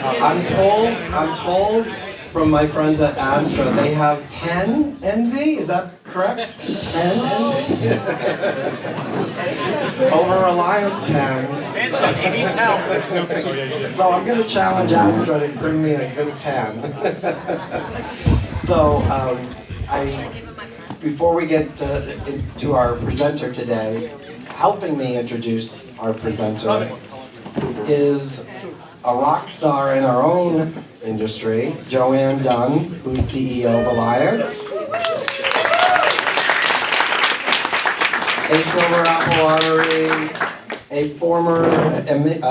I'm told from my friends at Astra, they have pen envy, is that correct? Pen envy? Over Reliance pens. So I'm going to challenge Astra to bring me a good pen. So before we get to our presenter today, helping me introduce our presenter is a rock star in our own industry, Joanne Dunn, who's CEO of Alliance. A silver apple honoree, a former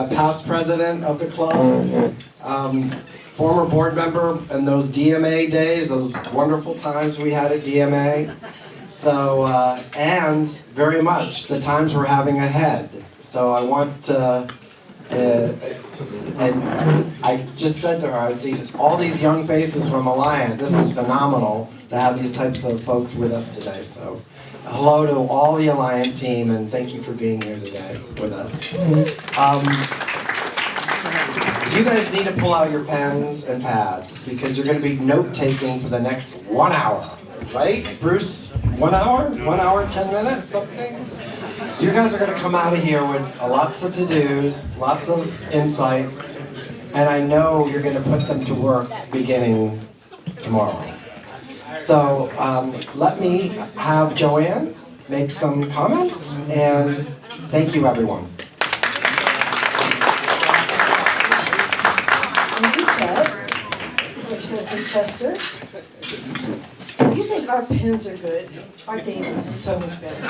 past president of the club, former board member in those DMA days, those wonderful times we had at DMA. So, and very much the times we're having ahead. So I want to, and I just said to her, I see all these young faces from Alliant. This is phenomenal to have these types of folks with us today. So hello to all the Alliant team, and thank you for being here today with us. You guys need to pull out your pens and pads because you're going to be note-taking for the next 1 hour, right, Bruce? 1 hour? 1 hour, 10 minutes, something? You guys are going to come out of here with lots of to-dos, lots of insights, and I know you're going to put them to work beginning tomorrow. So let me have Joanne make some comments, and thank you, everyone. Thank you, Ted. Commissioner Chester. You think our pens are good? Our data is so much better.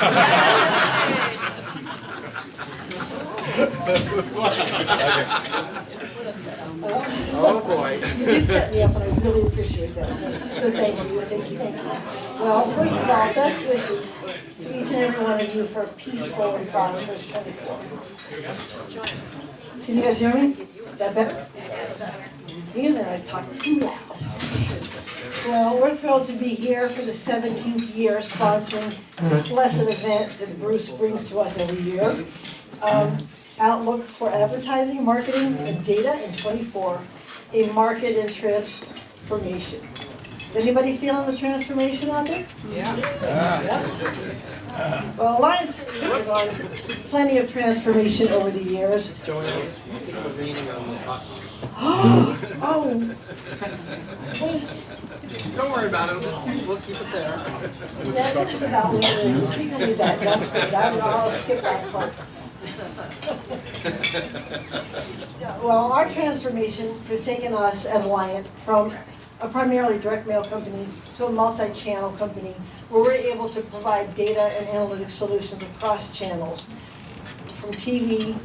Oh boy. You did set me up, and I really appreciate that. So thank you, thank you, thank you. Well, first of all, best wishes to each and every one of you for a peaceful and prosperous 24. Can you guys hear me? Is that better? Usually I talk too loud. Well, we're thrilled to be here for the 17th year sponsoring this blessed event that Bruce brings to us every year. Outlook for Advertising, Marketing, and Data in 24, a market and transformation. Is anybody feeling the transformation out there? Yeah. Well, Alliance has gone plenty of transformation over the years. Joanne, I think we're leaning on the top. Oh, wait. Don't worry about it. We'll keep it there. Yeah, this is about leaving. You can leave that. That's great. I'll skip that part. Well, our transformation has taken us at Alliant from a primarily direct mail company to a multi-channel company where we're able to provide data and analytics solutions across channels, from TV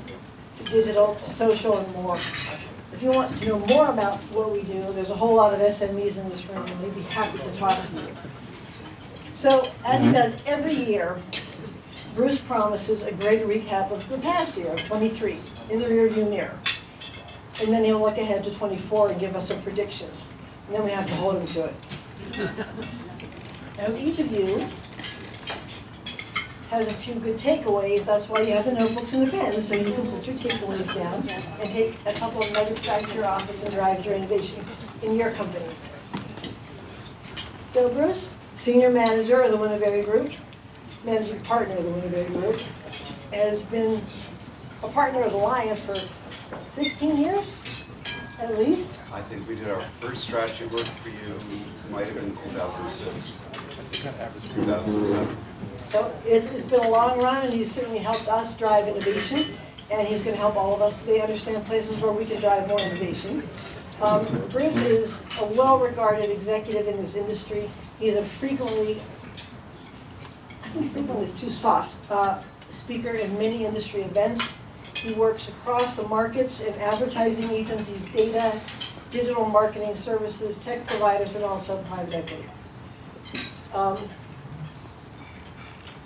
to digital to social and more. If you want to know more about what we do, there's a whole lot of SMEs in this room and they'd be happy to talk to you. So, as he does every year, Bruce promises a great recap of the past year, of 23, in the rearview mirror. And then he'll look ahead to 24 and give us some predictions. And then we have to hold him to it. Now, each of you has a few good takeaways. That's why you have the notebooks and the pens, so you can put your takeaways down and take a couple of nuggets back to your office and drive your innovation in your companies. So Bruce, Senior Manager of the Winterberry Group, Managing Partner of the Winterberry Group, has been a partner of the Alliance for 16 years, at least. I think we did our first strategy work for you, might have been 2006, 2007. So it's been a long run, and he's certainly helped us drive innovation, and he's going to help all of us today understand places where we can drive more innovation. Bruce is a well-regarded executive in this industry. He's a frequently, I think frequently is too soft, speaker in many industry events. He works across the markets and advertising agencies, data, digital marketing services, tech providers, and also private equity.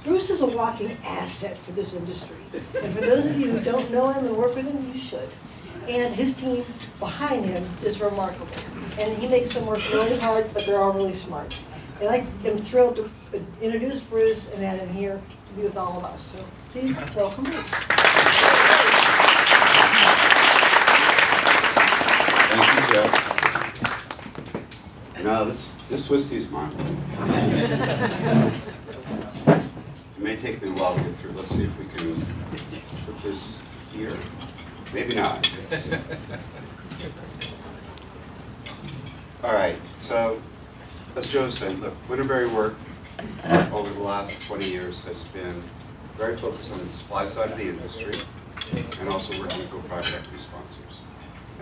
Bruce is a walking asset for this industry. And for those of you who don't know him and work with him, you should. And his team behind him is remarkable. And he makes them work really hard, but they're all really smart. And I am thrilled to introduce Bruce and have him here to be with all of us. So please welcome Bruce. Thank go. No, this whiskey's mine. It may take me a while to get through. Let's see if we can put this here. Maybe not. All right, so as Joe said, look, Winterberry work over the last 20 years has been very focused on the supply side of the industry and also working with private equity sponsors.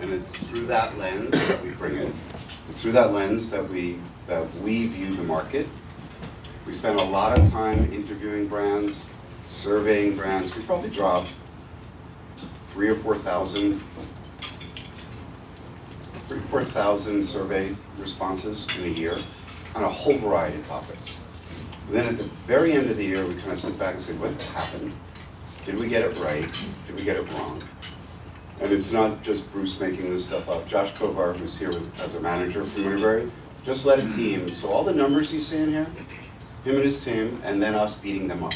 And it's through that lens that we bring it. It's through that lens that we view the market. We spend a lot of time interviewing brands, surveying brands. We probably drop 3,000 or 4,000 survey responses in a year on a whole variety of topics. And then at the very end of the year, we kind of sit back and say, what happened? Did we get it right? Did we get it wrong? And it's not just Bruce making this stuff up. Josh Kovar, who's here as a manager from Winterberry, just led a team. So all the numbers you see in here, him and his team, and then us beating them up.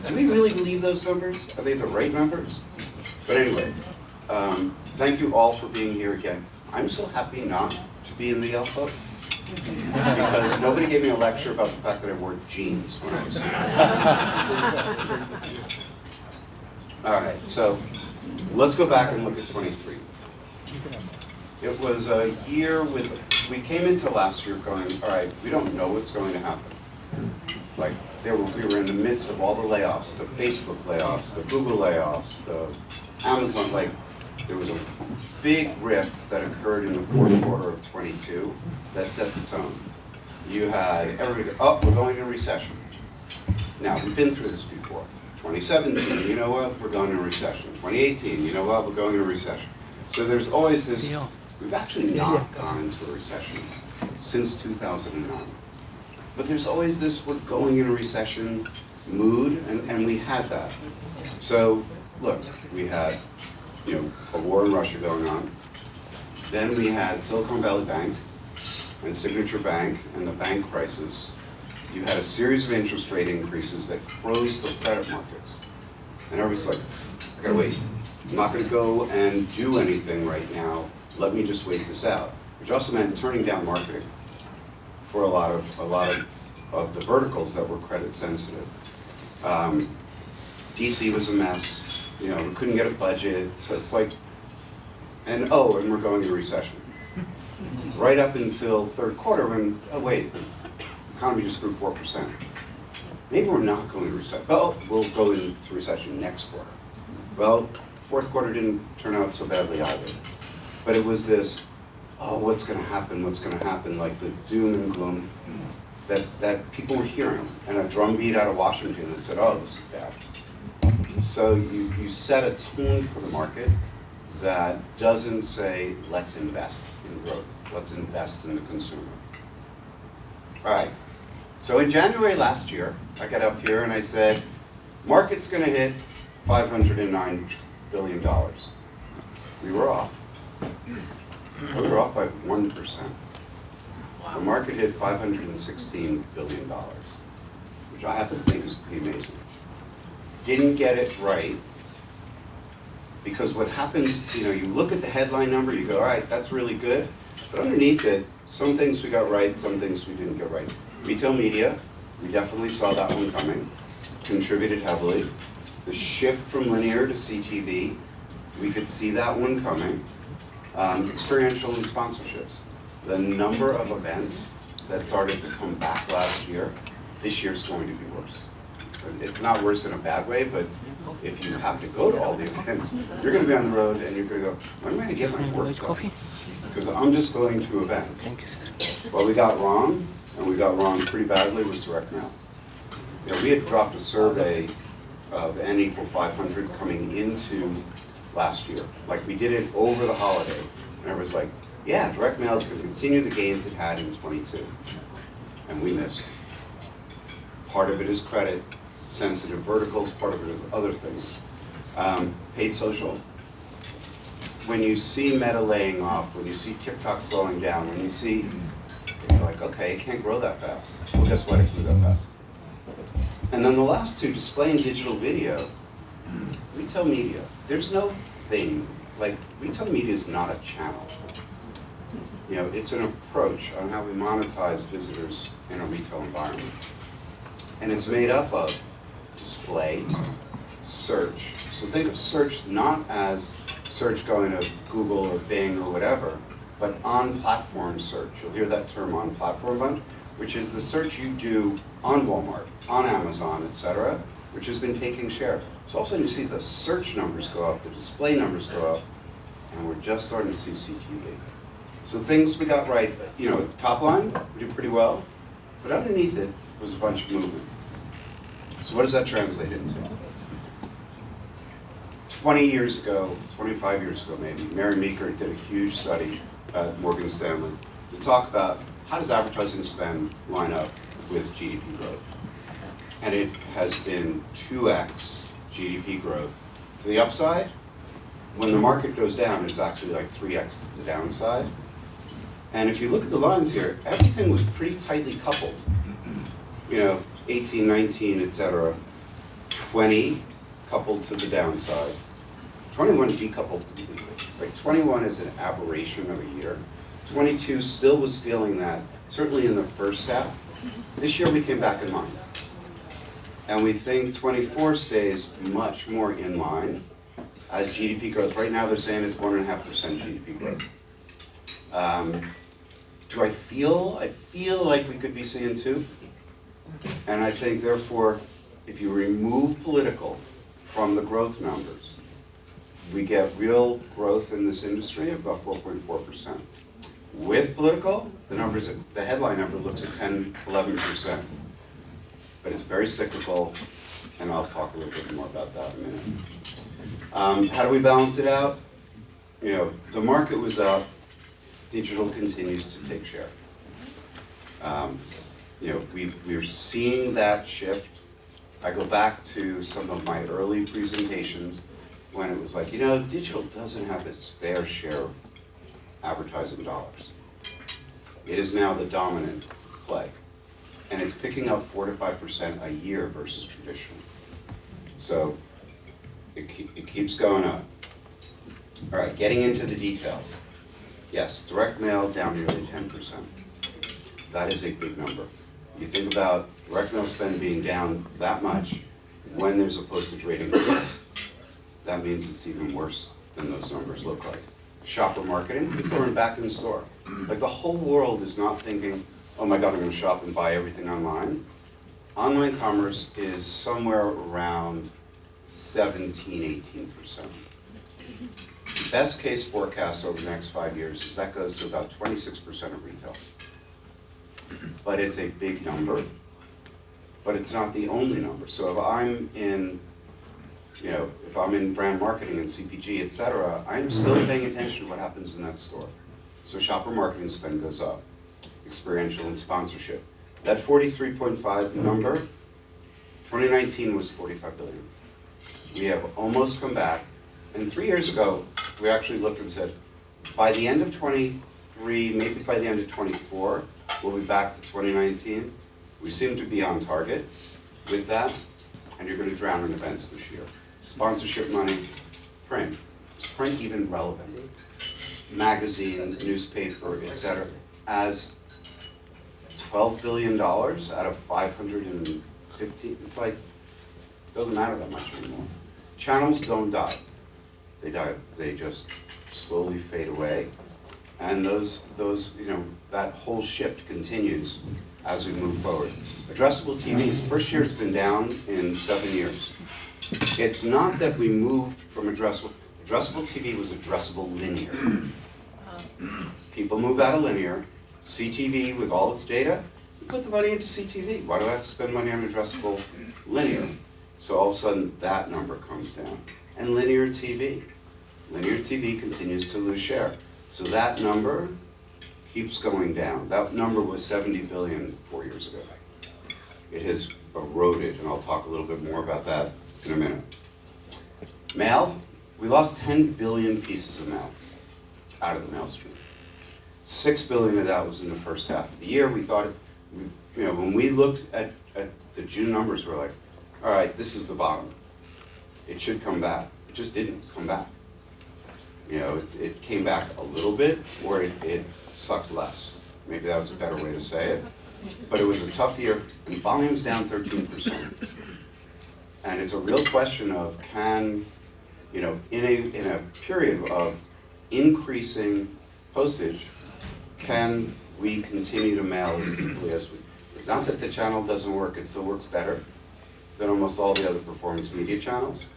Do we really believe those numbers? Are they the right numbers? But anyway, thank you all for being here again. I'm so happy not to be in the Yelp Club because nobody gave me a lecture about the fact that I wore jeans when I was here. All right, so let's go back and look at 23. It was a year we came into last year going, all right, we don't know what's going to happen. Like, we were in the midst of all the layoffs, the Facebook layoffs, the Google layoffs, the Amazon, like, there was a big rip that occurred in the fourth quarter of 22 that set the tone. You had everybody, oh, we're going into recession. Now, we've been through this before. 2017, you know what, we're going into recession. 2018, you know what, we're going into recession. So there's always this, we've actually not gone into a recession since 2009. But there's always this, we're going into recession mood, and we had that. So, look, we had, a war in Russia going on. Then we had Silicon Valley Bank and Signature Bank and the bank crisis. You had a series of interest rate increases that froze the credit markets. And everybody's like, I gotta wait. I'm not gonna go and do anything right now. Let me just wait this out. Which also meant turning down marketing for a lot of the verticals that were credit sensitive. DC was a mess. We couldn't get a budget. So it's like, and we're going into recession. Right up until third quarter when, oh wait, the economy just grew 4%. Maybe we're not going to recession. Oh, we'll go into recession next quarter. Well, fourth quarter didn't turn out so badly either. But it was this, what's going to happen, like the doom and gloom that people were hearing. And a drumbeat out of Washington that said, oh, this is bad. So you set a tone for the market that doesn't say, let's invest in growth, let's invest in the consumer. All right, so in January last year, I got up here and I said, market's gonna hit $509 billion. We were off. We were off by 1%. The market hit $516 billion, which I have to think is pretty amazing. Didn't get it right, because what happens, you look at the headline number, you go, all right, that's really good, but underneath it, some things we got right, some things we didn't get right. Retail media, we definitely saw that one coming, contributed heavily. The shift from linear to CTV, we could see that one coming. Experiential and sponsorships. The number of events that started to come back last year, this year's going to be worse. It's not worse in a bad way, but if you have to go to all the events, you're going to be on the road and you're going to go, when am I going to get my work done? Because I'm just going to events. What we got wrong, and we got wrong pretty badly, was direct mail. We had dropped a survey of N equal 500 coming into last year. Like, we did it over the holiday, and everyone's like, yeah, direct mail is going to continue the gains it had in 22. And we missed. Part of it is credit sensitive verticals, part of it is other things. Paid social. When you see Meta laying off, when you see TikTok slowing down, when you see, you're like, okay, it can't grow that fast. Well, guess what, it can go fast. And then the last two, display and digital video, retail media. There's no thing, like, retail media is not a channel. You know, it's an approach on how we monetize visitors in a retail environment. And it's made up of display, search. So think of search not as search going to Google or Bing or whatever, but on-platform search. You'll hear that term on-platform bunch, which is the search you do on Walmart, on Amazon, etc., which has been taking share. So all of a sudden you see the search numbers go up, the display numbers go up, and we're just starting to see CTV. So things we got right, you know, at the top line, we did pretty well, but underneath it was a bunch of movement. So what does that translate into? 20 years ago, 25 years ago maybe, Mary Meeker did a huge study at Morgan Stanley to talk about how does advertising spend line up with GDP growth. And it has been 2x GDP growth to the upside. When the market goes down, it's actually like 3x to the downside. And if you look at the lines here, everything was pretty tightly coupled. You know, 18, 19, et cetera. 20 coupled to the downside. 21 decoupled completely. Like 21 is an aberration of a year. 22 still was feeling that, certainly in the first half. This year we came back in line. And we think 24 stays much more in line as GDP growth. Right now they're saying it's 1.5% GDP growth. Do I feel like we could be seeing 2? And I think therefore, if you remove political from the growth numbers, we get real growth in this industry of about 4.4%. With political, the headline number looks at 10, 11%. But it's very cyclical, and I'll talk a little bit more about that in a minute. How do we balance it out? You know, the market was up. Digital continues to take share. You know, we're seeing that shift. I go back to some of my early presentations when it was like, you know, digital doesn't have its fair share of advertising dollars. It is now the dominant play. And it's picking up 4 to 5% a year versus traditional. So it keeps going up. All right, getting into the details. Yes, direct mail down nearly 10%. That is a big number. You think about direct mail spend being down that much when there's a postage rate increase, that means it's even worse than those numbers look like. Shopper marketing, people are back in store. Like the whole world is not thinking, oh my God, I'm gonna shop and buy everything online. Online commerce is somewhere around 17, 18%. The best case forecast over the next 5 years is that goes to about 26% of retail. But it's a big number, but it's not the only number. So if I'm in, you know, if I'm in brand marketing and CPG, et cetera, I'm still paying attention to what happens in that store. So shopper marketing spend goes up, experiential and sponsorship. That 43.5 number, 2019 was 45 billion. We have almost come back. And 3 years ago, we actually looked and said, by the end of 23, maybe by the end of 24, we'll be back to 2019. We seem to be on target with that, and you're going to drown in events this year. Sponsorship money, print. Is print even relevant? Magazine, newspaper, etc. As $12 billion out of 550, it's like, it doesn't matter that much anymore. Channels don't die. They die, they just slowly fade away. And those, you know, that whole shift continues as we move forward. Addressable TV's first year it's been down in 7 years. It's not that we moved from addressable TV was addressable linear. People move out of linear, CTV with all its data, we put the money into CTV. Why do I have to spend money on addressable linear? So all of a sudden that number comes down. And linear TV continues to lose share. So that number keeps going down. That number was 70 billion 4 years ago. It has eroded, and I'll talk a little bit more about that in a minute. Mail, we lost 10 billion pieces of mail out of the mail stream. 6 billion of that was in the first half of the year. We thought, you know, when we looked at the June numbers, we're like, all right, this is the bottom. It should come back. It just didn't come back. You know, it came back a little bit, or it sucked less. Maybe that was a better way to say it. But it was a tough year, and volume's down 13%. And it's a real question of can, you know, in a period of increasing postage, can we continue to mail as deeply as we? It's not that the channel doesn't work, it still works better than almost all the other performance media channels.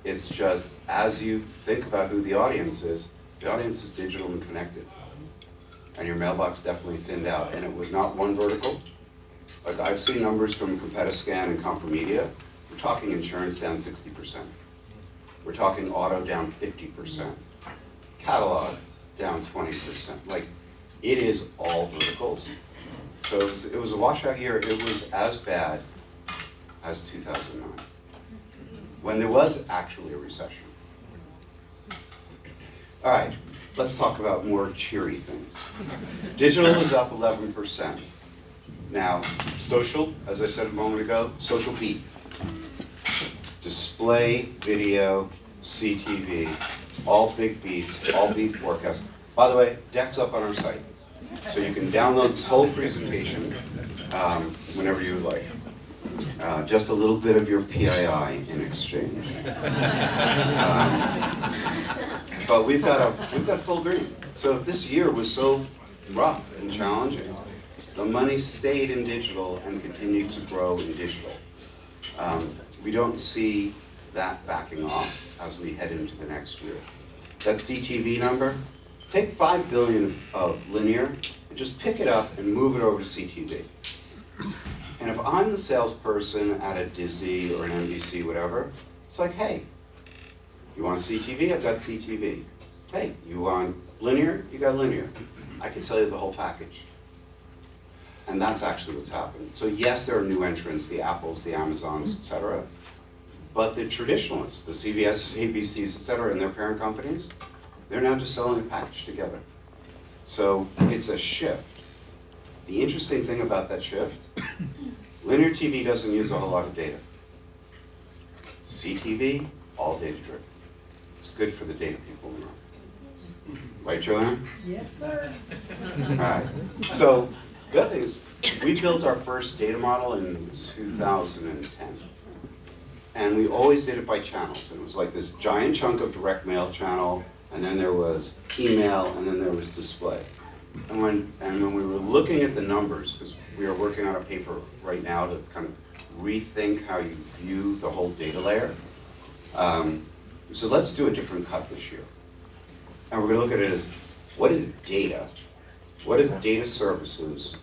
It's just, as you think about who the audience is digital and connected. And your mailbox definitely thinned out. And it was not one vertical. Like I've seen numbers from Competiscan and Compromedia. We're talking insurance down 60%. We're talking auto down 50%. Catalog down 20%. Like, it is all verticals. So it was a washout year. It was as bad as 2009, when there was actually a recession. All right, let's talk about more cheery things. Digital is up 11%. Now, social, as I said a moment ago, social beat. Display, video, CTV, all big beats, all beat forecasts. By the way, deck's up on our site. So you can download this whole presentation whenever you like. Just a little bit of your PII in exchange. But we've got full green. So if this year was so rough and challenging, the money stayed in digital and continued to grow in digital. We don't see that backing off as we head into the next year. That CTV number, take 5 billion of linear and just pick it up and move it over to CTV. And if I'm the salesperson at a Disney or an NBC, whatever, it's like, hey, you want CTV? I've got CTV. Hey, you want linear? You got linear. I can sell you the whole package. And that's actually what's happened. So yes, there are new entrants, the Apples, the Amazons, et cetera. But the traditionalists, the CBS, ABCs, et cetera, and their parent companies, they're now just selling a package together. So it's a shift. The interesting thing about that shift, linear TV doesn't use a whole lot of data. CTV, all data driven. It's good for the data people in the room. Right, Joanne? Yes, sir. All right. So the other thing is, we built our first data model in 2010. And we always did it by channels. And it was like this giant chunk of direct mail channel, and then there was email, and then there was display. And when we were looking at the numbers, because we are working on a paper right now to kind of rethink how you view the whole data layer, so let's do a different cut this year. And we're going to look at it as, what is data? What is data services?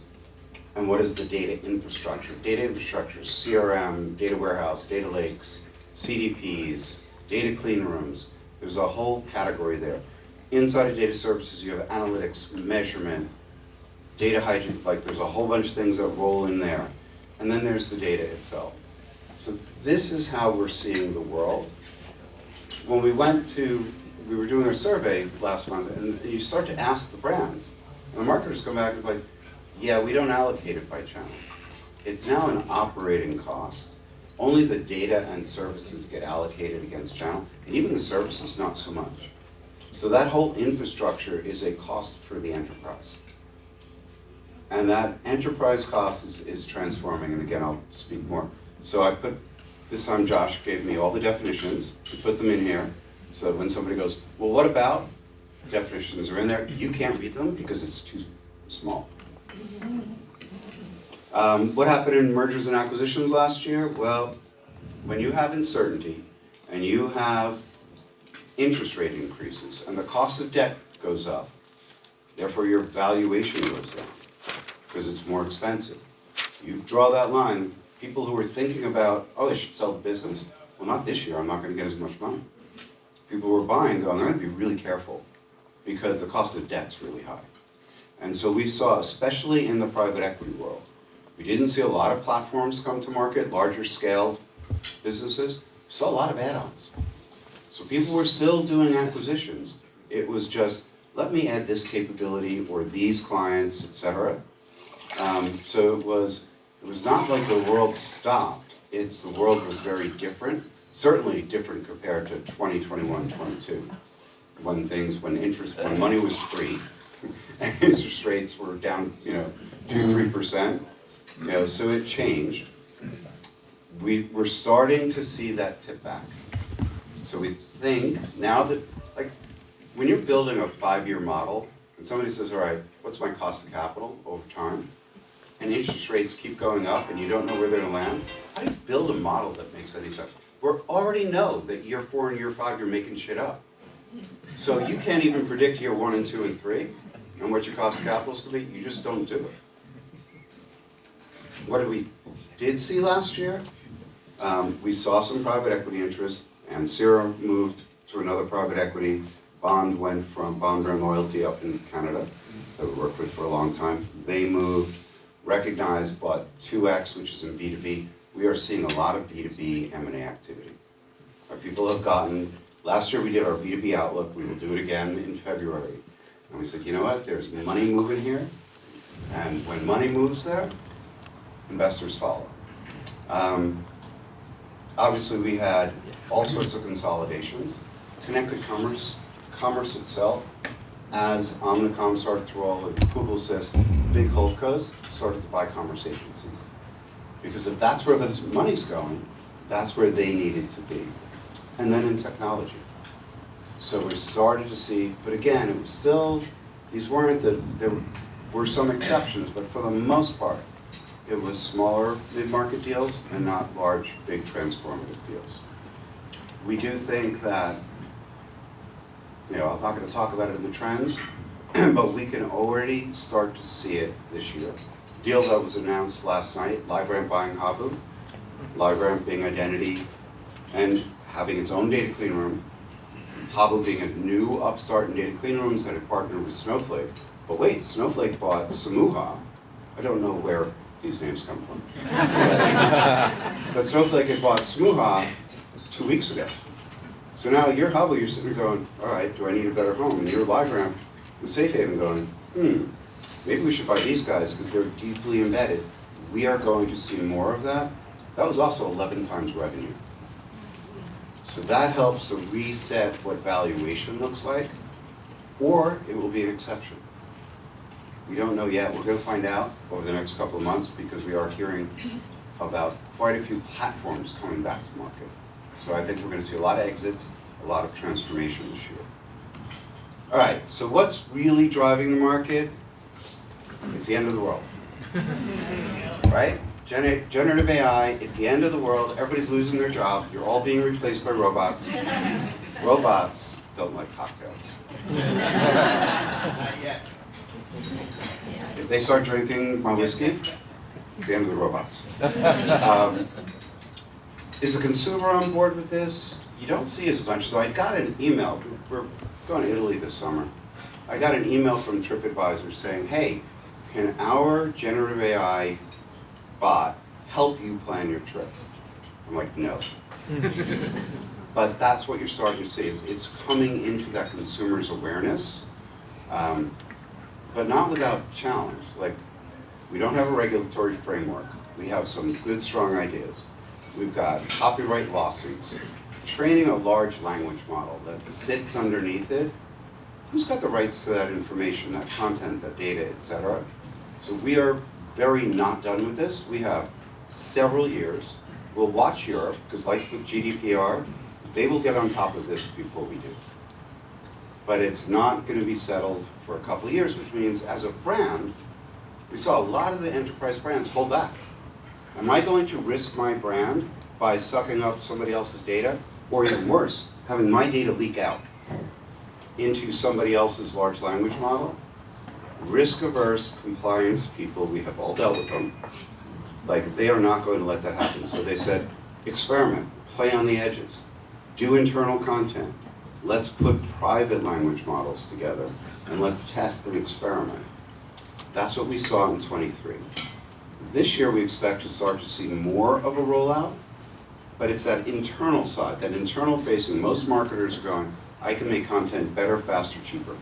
And what is the data infrastructure? Data infrastructure, CRM, data warehouse, data lakes, CDPs, data clean rooms. There's a whole category there. Inside of data services, you have analytics, measurement, data hygiene, like there's a whole bunch of things that roll in there. And then there's the data itself. So this is how we're seeing the world. When we were doing our survey last month, and you start to ask the brands, and the marketers come back and it's like, yeah, we don't allocate it by channel. It's now an operating cost. Only the data and services get allocated against channel, and even the services, not so much. So that whole infrastructure is a cost for the enterprise. And that enterprise cost is transforming, and again, I'll speak more. So this time Josh gave me all the definitions, we put them in here, so that when somebody goes, well, what about? The definitions are in there, you can't read them because it's too small. What happened in mergers and acquisitions last year? Well, when you have uncertainty, and you have interest rate increases, and the cost of debt goes up, therefore your valuation goes down, because it's more expensive. You draw that line, people who are thinking about, oh, I should sell the business, well, not this year, I'm not going to get as much money. People who are buying going, I'm going to be really careful, because the cost of debt's really high. And so we saw, especially in the private equity world, we didn't see a lot of platforms come to market, larger scale businesses. We saw a lot of add-ons. So people were still doing acquisitions. It was just, let me add this capability or these clients, et cetera. So it was not like the world stopped. The world was very different, certainly different compared to 2021, 22. when money was free, and interest rates were down, 2-3%, so it changed. We're starting to see that tip back. So we think now that, like, when you're building a 5-year model, and somebody says, all right, what's my cost of capital over time? And interest rates keep going up and you don't know where they're gonna land, how do you build a model that makes any sense? We already know that year 4 and year 5, you're making shit up. So you can't even predict year 1 and 2 and 3 and what your cost of capital is gonna be, you just don't do it. What we did see last year? We saw some private equity interest, and Sierra moved to another private equity. Bond went from Bond Brand Loyalty up in Canada, that we worked with for a long time. They moved, Recognized bought 2X, which is in B2B. We are seeing a lot of B2B M&A activity. Our people have gotten, last year we did our B2B outlook, we will do it again in February. And we said, you know what, there's money moving here, and when money moves there, investors follow. Obviously we had all sorts of consolidations. Connected commerce itself, as Omnicom started through all of Publicis, big holdcos started to buy commerce agencies. Because if that's where this money's going, that's where they needed to be. And then in technology. So we started to see, but again, it was still, there were some exceptions, but for the most part, it was smaller mid-market deals and not large, big transformative deals. We do think that, I'm not going to talk about it in the trends, but we can already start to see it this year. Deal that was announced last night, LiveRamp buying Habu, LiveRamp being identity and having its own data clean room, Habu being a new upstart in data clean rooms that had partnered with Snowflake. But wait, Snowflake bought Samuha. I don't know where these names come from. But Snowflake had bought Samuha 2 weeks ago. So now you're Habu, you're sitting there going, all right, do I need a better home? And you're LiveRamp with Safe Haven going, maybe we should buy these guys because they're deeply embedded. We are going to see more of that. That was also 11 times revenue. So that helps to reset what valuation looks like, or it will be an exception. We don't know yet. We're going to find out over the next couple of months because we are hearing about quite a few platforms coming back to market. So I think we're going to see a lot of exits, a lot of transformation this year. All right, so what's really driving the market? It's the end of the world. Right? Generative AI, it's the end of the world. Everybody's losing their job. You're all being replaced by robots. Robots don't like cocktails. If they start drinking my whiskey, it's the end of the robots. Is the consumer on board with this? You don't see as much. So I got an email. We're going to Italy this summer. I got an email from TripAdvisor saying, hey, can our generative AI bot help you plan your trip? I'm like, no. But that's what you're starting to see. It's coming into that consumer's awareness, but not without challenge. Like, we don't have a regulatory framework. We have some good, strong ideas. We've got copyright lawsuits. Training a large language model that sits underneath it, who's got the rights to that information, that content, that data, etc.? So we are very not done with this. We have several years. We'll watch Europe, because like with GDPR, they will get on top of this before we do. But it's not going to be settled for a couple of years, which means as a brand, we saw a lot of the enterprise brands hold back. Am I going to risk my brand by sucking up somebody else's data? Or even worse, having my data leak out into somebody else's large language model? Risk-averse compliance people, we have all dealt with them. Like, they are not going to let that happen. So they said, experiment, play on the edges, do internal content. Let's put private language models together and let's test and experiment. That's what we saw in 23. This year we expect to start to see more of a rollout, but it's that internal side, that internal facing. Most marketers are going, I can make content better, faster, cheaper.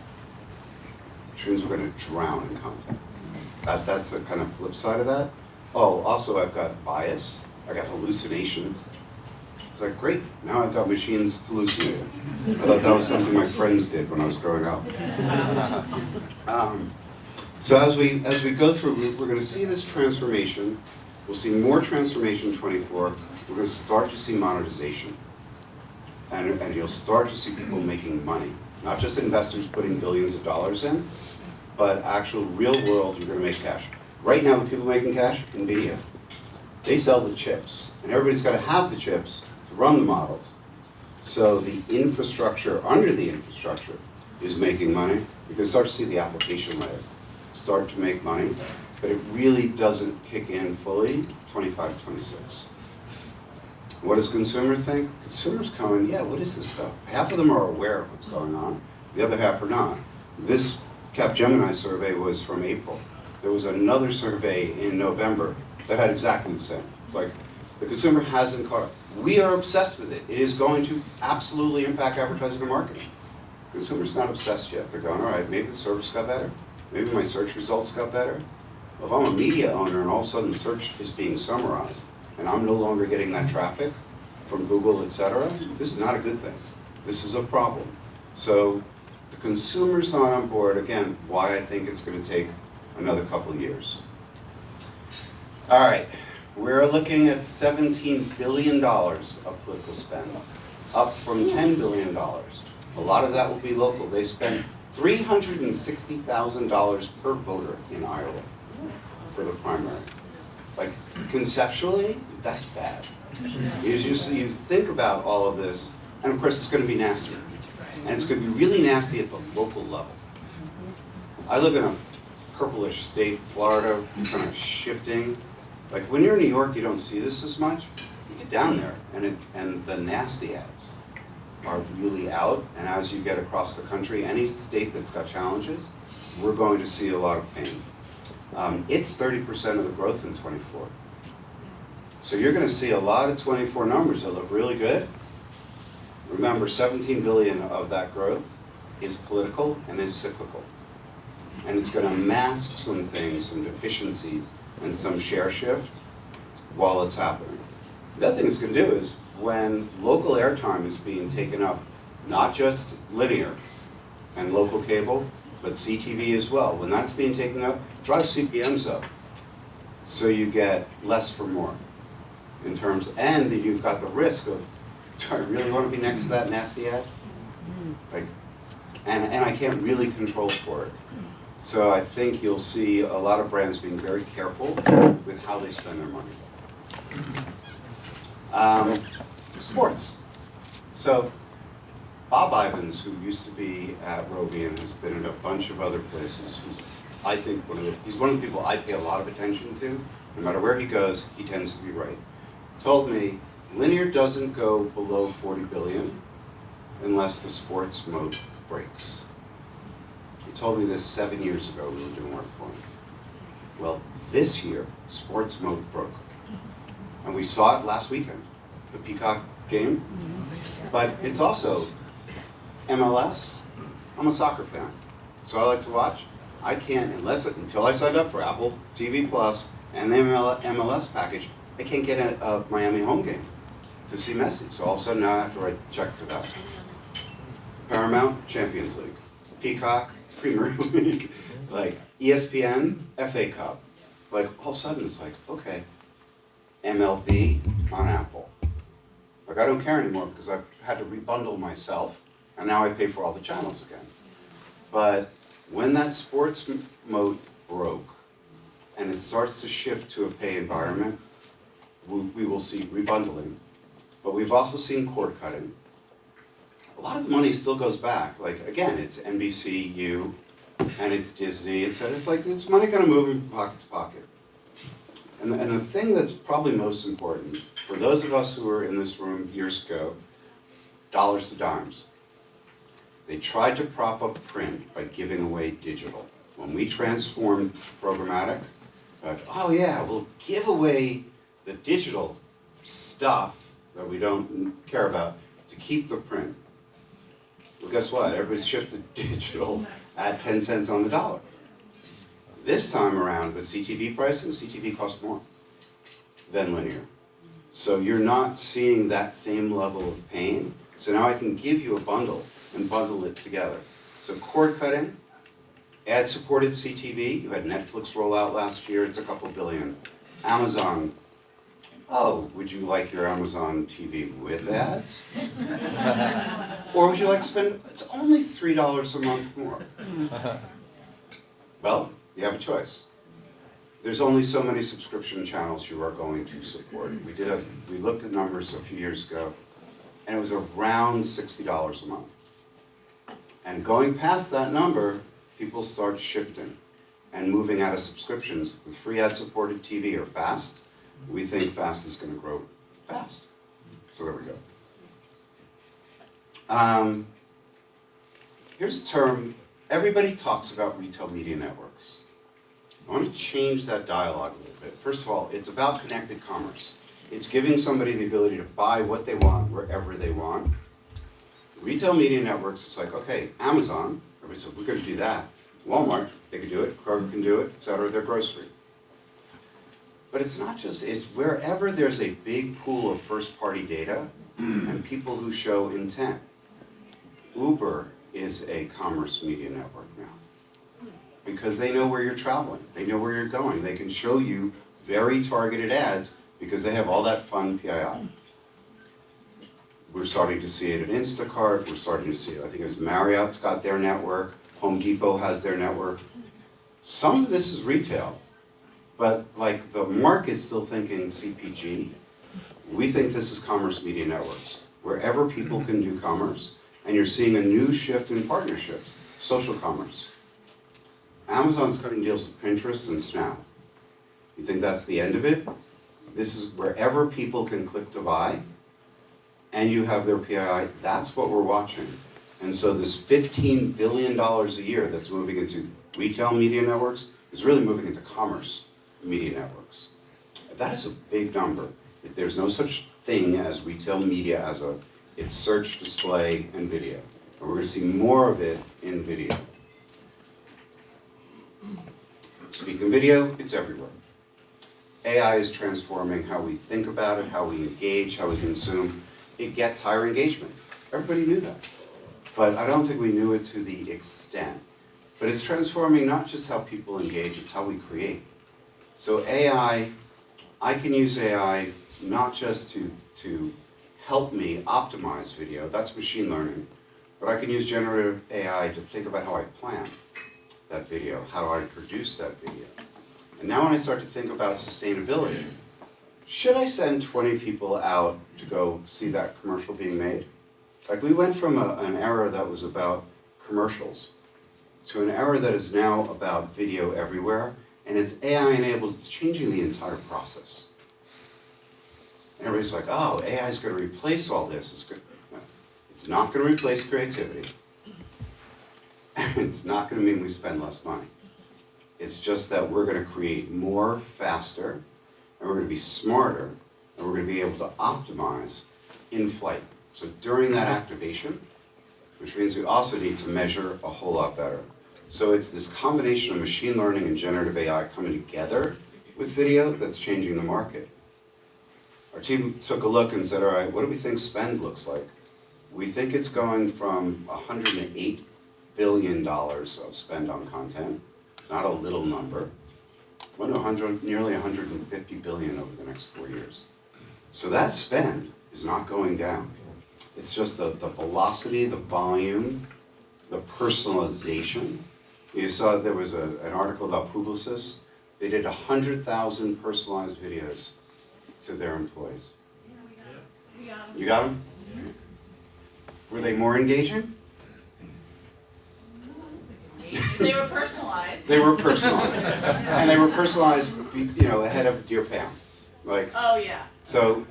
Which means we're going to drown in content. That's the kind of flip side of that. Oh, also I've got bias, I got hallucinations. It's like, great, now I've got machines hallucinating. I thought that was something my friends did when I was growing up. So as we go through, we're going to see this transformation. We'll see more transformation in 24. We're going to start to see monetization. And you'll start to see people making money. Not just investors putting billions of dollars in, but actual real world, you're going to make cash. Right now, the people making cash, NVIDIA. They sell the chips. And everybody's got to have the chips to run the models. So the infrastructure under the infrastructure is making money. You can start to see the application layer start to make money, but it really doesn't kick in fully 25, 26. What does consumer think? Consumers coming, yeah, what is this stuff? Half of them are aware of what's going on, the other half are not. This Capgemini survey was from April. There was another survey in November that had exactly the same. It's like, the consumer hasn't caught up. We are obsessed with it. It is going to absolutely impact advertising and marketing. Consumers not obsessed yet. They're going, all right, maybe the service got better. Maybe my search results got better. If I'm a media owner and all of a sudden search is being summarized and I'm no longer getting that traffic from Google, et cetera, this is not a good thing. This is a problem. So the consumer's not on board. Again, why I think it's going to take another couple of years. All right, we're looking at $17 billion of political spend, up from $10 billion. A lot of that will be local. They spend $360,000 per voter in Iowa for the primary. Like, conceptually, that's bad. You think about all of this, and of course it's going to be nasty. And it's going to be really nasty at the local level. I live in a purplish state, Florida, kind of shifting. Like, when you're in New York, you don't see this as much. You get down there, and the nasty ads are really out, and as you get across the country, any state that's got challenges, we're going to see a lot of pain. It's 30% of the growth in 24. So you're going to see a lot of 24 numbers that look really good. Remember, 17 billion of that growth is political and is cyclical. And it's going to mask some things, some deficiencies, and some share shift while it's happening. The other thing it's going to do is, when local airtime is being taken up, not just linear and local cable, but CTV as well, when that's being taken up, drives CPMs up. So you get less for more in terms, and then you've got the risk of, do I really want to be next to that nasty ad? Like, and I can't really control for it. So I think you'll see a lot of brands being very careful with how they spend their money. Sports. So Bob Ivins, who used to be at Rovi and has been in a bunch of other places, I think he's one of the people I pay a lot of attention to. No matter where he goes, he tends to be right. Told me linear doesn't go below 40 billion unless the sports mode breaks. He told me this 7 years ago. We were doing work for him. Well, this year, sports mode broke. And we saw it last weekend, the Peacock game. But it's also MLS. I'm a soccer fan, so I like to watch. I can't, until I signed up for Apple TV Plus and the MLS package, I can't get a Miami home game to see Messi. So all of a sudden now I have to write a check for that. Paramount, Champions League. Peacock, Premier League. Like ESPN, FA Cup. Like all of a sudden it's like, okay, MLB on Apple. Like I don't care anymore because I've had to rebundle myself and now I pay for all the channels again. But when that sports mode broke and it starts to shift to a pay environment, we will see rebundling. But we've also seen cord cutting. A lot of the money still goes back. Like again, it's NBCU and it's Disney. It's like it's money kind of moving from pocket to pocket. And the thing that's probably most important for those of us who were in this room years ago, dollars to dimes. They tried to prop up print by giving away digital. When we transformed programmatic, oh yeah, we'll give away the digital stuff that we don't care about to keep the print. Well, guess what? Everybody's shifted digital at 10 cents on the dollar. This time around with CTV pricing, CTV costs more than linear. So you're not seeing that same level of pain. So now I can give you a bundle and bundle it together. So cord cutting, ad-supported CTV, you had Netflix roll out last year, it's a couple billion. Amazon, oh, would you like your Amazon TV with ads? Or would you like to spend, it's only $3 a month more. Well, you have a choice. There's only so many subscription channels you are going to support. We looked at numbers a few years ago, and it was around $60 a month. And going past that number, people start shifting and moving out of subscriptions with free ad-supported TV or FAST. We think FAST is going to grow fast. So there we go. Here's a term, everybody talks about retail media networks. I want to change that dialogue a little bit. First of all, it's about connected commerce. It's giving somebody the ability to buy what they want wherever they want. Retail media networks, it's like, okay, Amazon, everybody said, we're going to do that. Walmart, they can do it, Kroger can do it, et cetera, they're grocery. But it's not just, it's wherever there's a big pool of first-party data and people who show intent. Uber is a commerce media network now because they know where you're traveling, they know where you're going, they can show you very targeted ads because they have all that fun PII. We're starting to see it at Instacart, we're starting to see it, I think it was Marriott's got their network, Home Depot has their network. Some of this is retail, but like the market's still thinking CPG. We think this is commerce media networks, wherever people can do commerce, and you're seeing a new shift in partnerships, social commerce. Amazon's cutting deals with Pinterest and Snap. You think that's the end of it? This is wherever people can click to buy, and you have their PII, that's what we're watching. And so this $15 billion a year that's moving into retail media networks is really moving into commerce media networks. That is a big number. If there's no such thing as retail media as it's search, display, and video. And we're going to see more of it in video. Speaking of video, it's everywhere. AI is transforming how we think about it, how we engage, how we consume. It gets higher engagement. Everybody knew that. But I don't think we knew it to the extent. But it's transforming not just how people engage, it's how we create. So AI, I can use AI not just to help me optimize video, that's machine learning, but I can use generative AI to think about how I plan that video, how I produce that video. And now when I start to think about sustainability, should I send 20 people out to go see that commercial being made? Like we went from an era that was about commercials to an era that is now about video everywhere, and it's AI enabled, it's changing the entire process. And everybody's like, oh, AI is going to replace all this. It's good. No, it's not going to replace creativity. It's not going to mean we spend less money. It's just that we're going to create more faster, and we're going to be smarter, and we're going to be able to optimize in flight. So during that activation, which means we also need to measure a whole lot better. So it's this combination of machine learning and generative AI coming together with video that's changing the market. Our team took a look and said, all right, what do we think spend looks like? We think it's going from $108 billion of spend on content. It's not a little number. Well, no, nearly 150 billion over the next 4 years. So that spend is not going down. It's just the velocity, the volume, the personalization. You saw there was an article about Publicis. They did 100,000 personalized videos to their employees. You got them? Were they more engaging? They were personalized. They were personalized. And they were personalized, ahead of Dear Pam. Like, Oh, yeah. So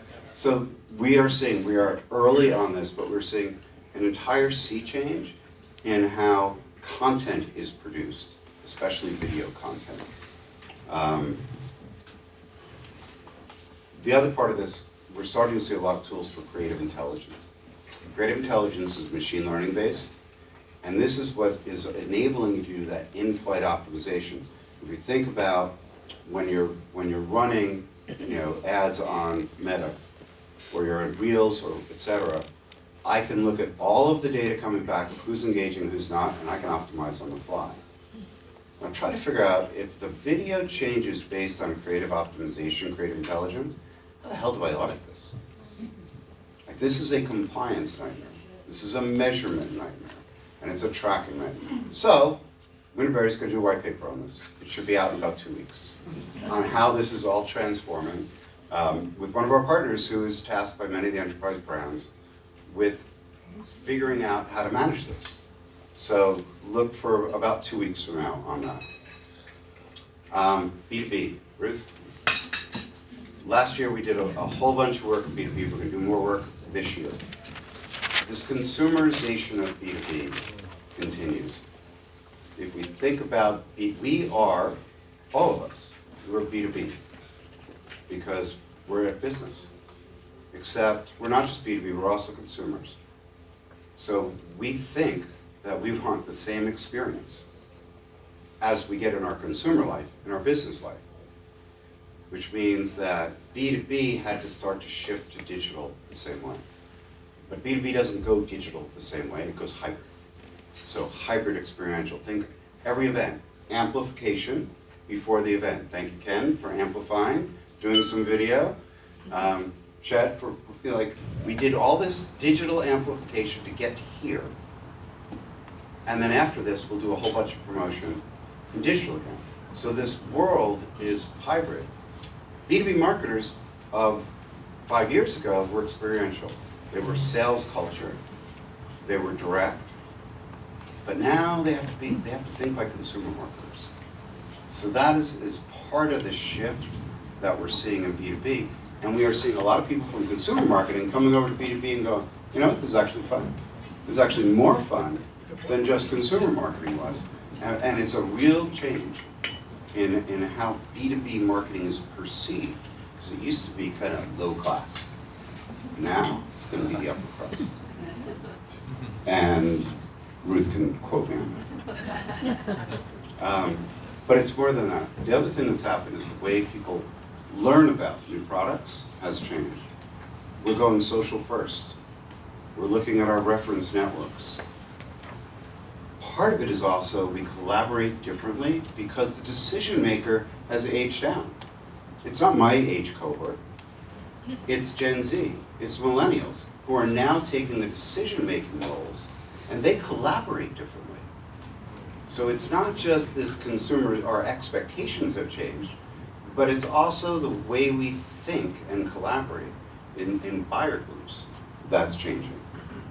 we are early on this, but we're seeing an entire sea change in how content is produced, especially video content. The other part of this, we're starting to see a lot of tools for creative intelligence. Creative intelligence is machine learning based, and this is what is enabling you to do that in-flight optimization. If you think about when you're running ads on Meta, or you're in Reels, or et cetera, I can look at all of the data coming back of who's engaging and who's not, and I can optimize on the fly. I'm trying to figure out if the video changes based on creative optimization, creative intelligence, how the hell do I audit this? Like, this is a compliance nightmare. This is a measurement nightmare. And it's a tracking nightmare. So, Winterberry's going to do a white paper on this. It should be out in about 2 weeks on how this is all transforming with one of our partners who is tasked by many of the enterprise brands with figuring out how to manage this. So look for about 2 weeks from now on that. B2B, Ruth? Last year we did a whole bunch of work in B2B. We're going to do more work this year. This consumerization of B2B continues. If we think about, we are, all of us, we're B2B because we're a business. Except we're not just B2B, we're also consumers. So we think that we want the same experience as we get in our consumer life, in our business life. Which means that B2B had to start to shift to digital the same way. But B2B doesn't go digital the same way, it goes hybrid. So hybrid experiential, think every event, amplification before the event. Thank you, Ken, for amplifying, doing some video. Chad, for, you know, like, we did all this digital amplification to get here. And then after this, we'll do a whole bunch of promotion in digital again. So this world is hybrid. B2B marketers of 5 years ago were experiential. They were sales culture. They were direct. But now they have to think like consumer marketers. So that is part of the shift that we're seeing in B2B. And we are seeing a lot of people from consumer marketing coming over to B2B and going, you know what, this is actually fun. This is actually more fun than just consumer marketing was. And it's a real change in how B2B marketing is perceived. Because it used to be kind of low class. Now it's going to be the upper crust. And Ruth can quote me on that. But it's more than that. The other thing that's happened is the way people learn about new products has changed. We're going social first. We're looking at our reference networks. Part of it is also we collaborate differently because the decision maker has aged down. It's not my age cohort. It's Gen Z. It's millennials who are now taking the decision-making roles, and they collaborate differently. So it's not just this consumer, our expectations have changed, but it's also the way we think and collaborate in buyer groups that's changing.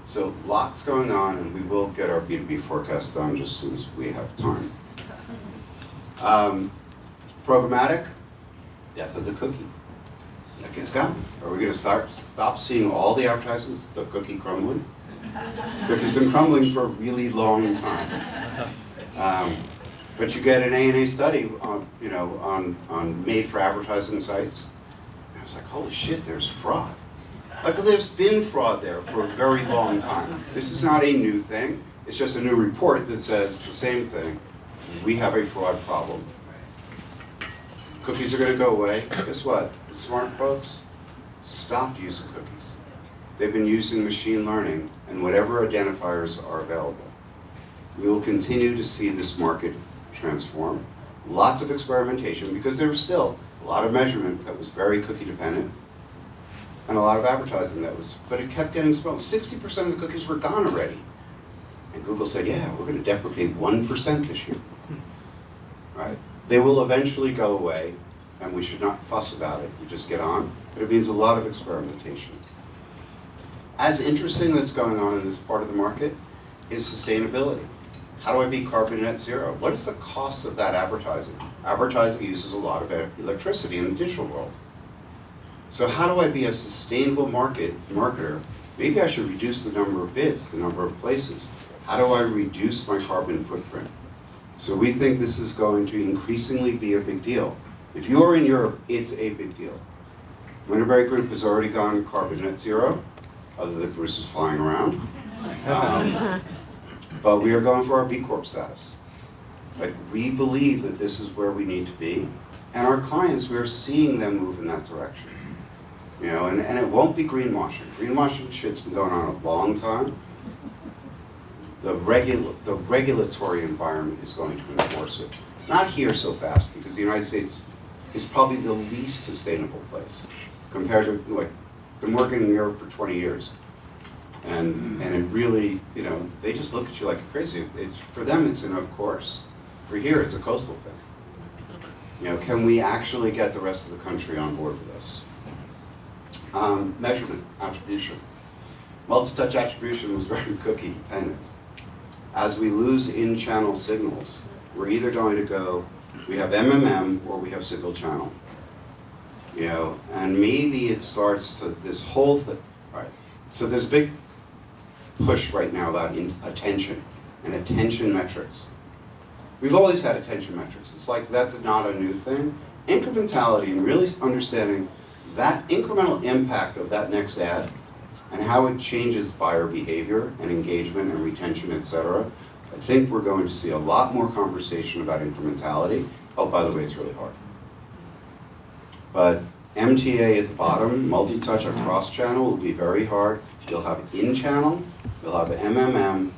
So lots going on, and we will get our B2B forecast done just as soon as we have time. Programmatic, death of the cookie. Like, it's coming. Are we going to stop seeing all the advertisements, the cookie crumbling? Cookie's been crumbling for a really long time. But you get an A&A study on made for advertising sites. And I was like, holy shit, there's fraud. Like, there's been fraud there for a very long time. This is not a new thing. It's just a new report that says the same thing. We have a fraud problem. Cookies are going to go away. Guess what? The smart folks stopped using cookies. They've been using machine learning and whatever identifiers are available. We will continue to see this market transform. Lots of experimentation because there was still a lot of measurement that was very cookie dependent and a lot of advertising that was, but it kept getting smaller. 60% of the cookies were gone already. And Google said, yeah, we're going to deprecate 1% this year. Right? They will eventually go away, and we should not fuss about it. We just get on. But it means a lot of experimentation. As interesting that's going on in this part of the market is sustainability. How do I be carbon net zero? What is the cost of that advertising? Advertising uses a lot of electricity in the digital world. So how do I be a sustainable marketer? Maybe I should reduce the number of bids, the number of places. How do I reduce my carbon footprint? So we think this is going to increasingly be a big deal. If you are in Europe, it's a big deal. Winterberry Group has already gone carbon net zero, other than Bruce is flying around. But we are going for our B Corp status. Like, we believe that this is where we need to be. And our clients, we are seeing them move in that direction. You know, and it won't be greenwashing. Greenwashing shit's been going on a long time. The regulatory environment is going to enforce it. Not here so fast, because the United States is probably the least sustainable place compared to, like, been working in Europe for 20 years. And it really, you know, they just look at you like you're crazy. It's, for them, it's an of course. For here, it's a coastal thing. You know, can we actually get the rest of the country on board with this? Measurement, attribution. Multi-touch attribution was very cookie dependent. As we lose in-channel signals, we're either going to go, we have MMM or we have single channel. You know, and maybe it starts to, this whole thing, all right. So there's a big push right now about attention and attention metrics. We've always had attention metrics. It's like that's not a new thing. Incrementality and really understanding that incremental impact of that next ad and how it changes buyer behavior and engagement and retention, et cetera. I think we're going to see a lot more conversation about incrementality. Oh, by the way, it's really hard. But MTA at the bottom, multi-touch or cross-channel will be very hard. You'll have in-channel, you'll have MMM,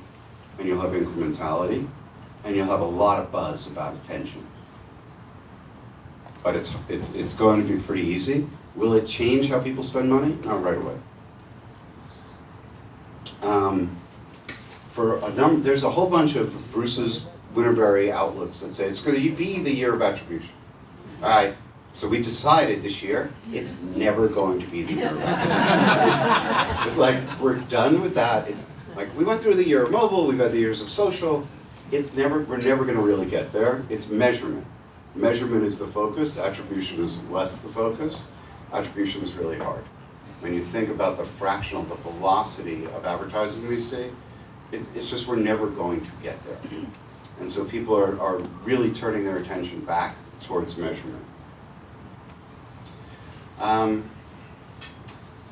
and you'll have incrementality, and you'll have a lot of buzz about attention. But it's going to be pretty easy. Will it change how people spend money? Not right away. There's a whole bunch of Bruce's Winterberry outlooks that say it's going to be the year of attribution. All right, so we decided this year it's never going to be the year of attribution. It's like we're done with that. It's like we went through the year of mobile, we've had the years of social. We're never going to really get there. It's measurement. Measurement is the focus. Attribution is less the focus. Attribution is really hard. When you think about the fractional, the velocity of advertising we see, it's just we're never going to get there. And so people are really turning their attention back towards measurement.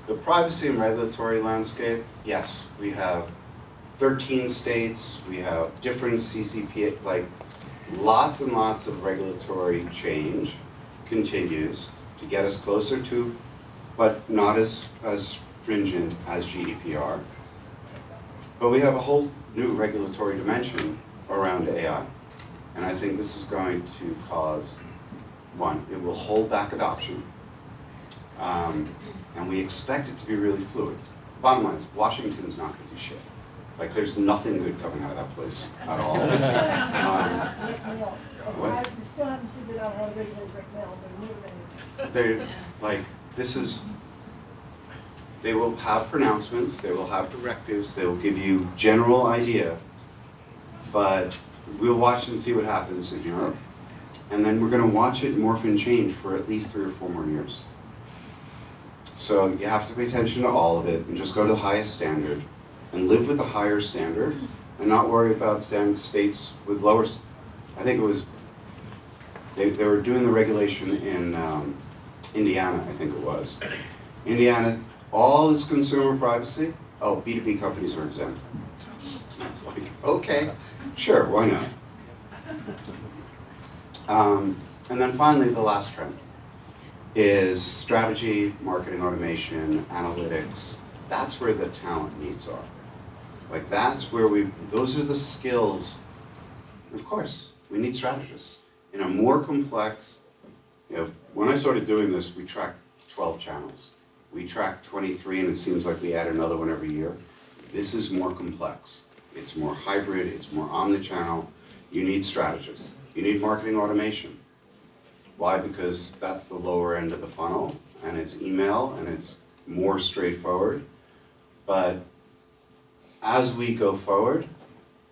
The privacy and regulatory landscape, yes, we have 13 states, we have different CCP, like lots and lots of regulatory change continues to get us closer to, but not as stringent as GDPR. But we have a whole new regulatory dimension around AI. And I think this is going to cause, one, it will hold back adoption. And we expect it to be really fluid. Bottom line is, Washington's not going to do shit. Like, there's nothing good coming out of that place at all. What? I still haven't figured out how to regulate right now, but They're, like, this is, they will have pronouncements, they will have directives, they will give you general idea, but we'll watch and see what happens in Europe. And then we're going to watch it morph and change for at least 3 or 4 more years. So you have to pay attention to all of it and just go to the highest standard and live with the higher standard and not worry about states with lower. I think it was, they were doing the regulation in Indiana, I think it was. Indiana, all this consumer privacy, oh, B2B companies are exempt. It's like, okay, sure, why not? And then finally, the last trend is strategy, marketing automation, analytics. That's where the talent needs are. Like that's where those are the skills. Of course, we need strategists. In a more complex, you know, when I started doing this, we tracked 12 channels. We tracked 23 and it seems like we add another one every year. This is more complex. It's more hybrid, it's more omni-channel. You need strategists. You need marketing automation. Why? Because that's the lower end of the funnel and it's email and it's more straightforward. But as we go forward,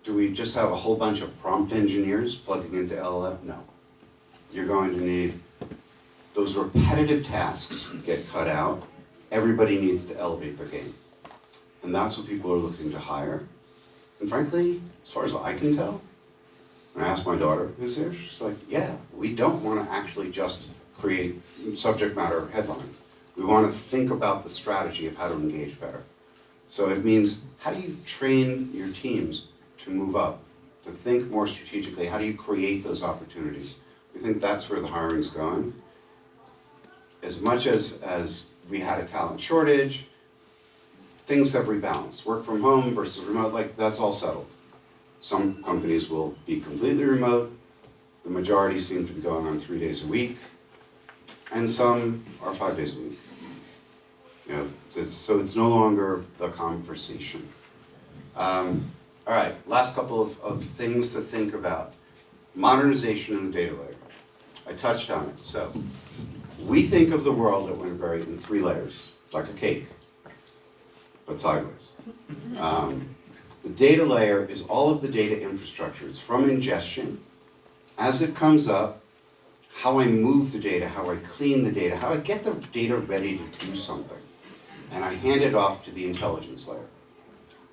do we just have a whole bunch of prompt engineers plugging into LLM? No. You're going to need those repetitive tasks get cut out. Everybody needs to elevate their game. And that's what people are looking to hire. And frankly, as far as I can tell, when I asked my daughter who's there, she's like, yeah, we don't want to actually just create subject matter headlines. We want to think about the strategy of how to engage better. So it means, how do you train your teams to move up, to think more strategically? How do you create those opportunities? We think that's where the hiring's going. As much as we had a talent shortage. Things have rebalanced. Work from home versus remote, like that's all settled. Some companies will be completely remote. The majority seem to be going on 3 days a week. And some are 5 days a week. You know, so it's no longer the conversation. All right, last couple of things to think about. Modernization in the data layer. I touched on it. So we think of the world at Winterberry in 3 layers, like a cake, but sideways. The data layer is all of the data infrastructure. It's from ingestion, as it comes up, how I move the data, how I clean the data, how I get the data ready to do something. And I hand it off to the intelligence layer.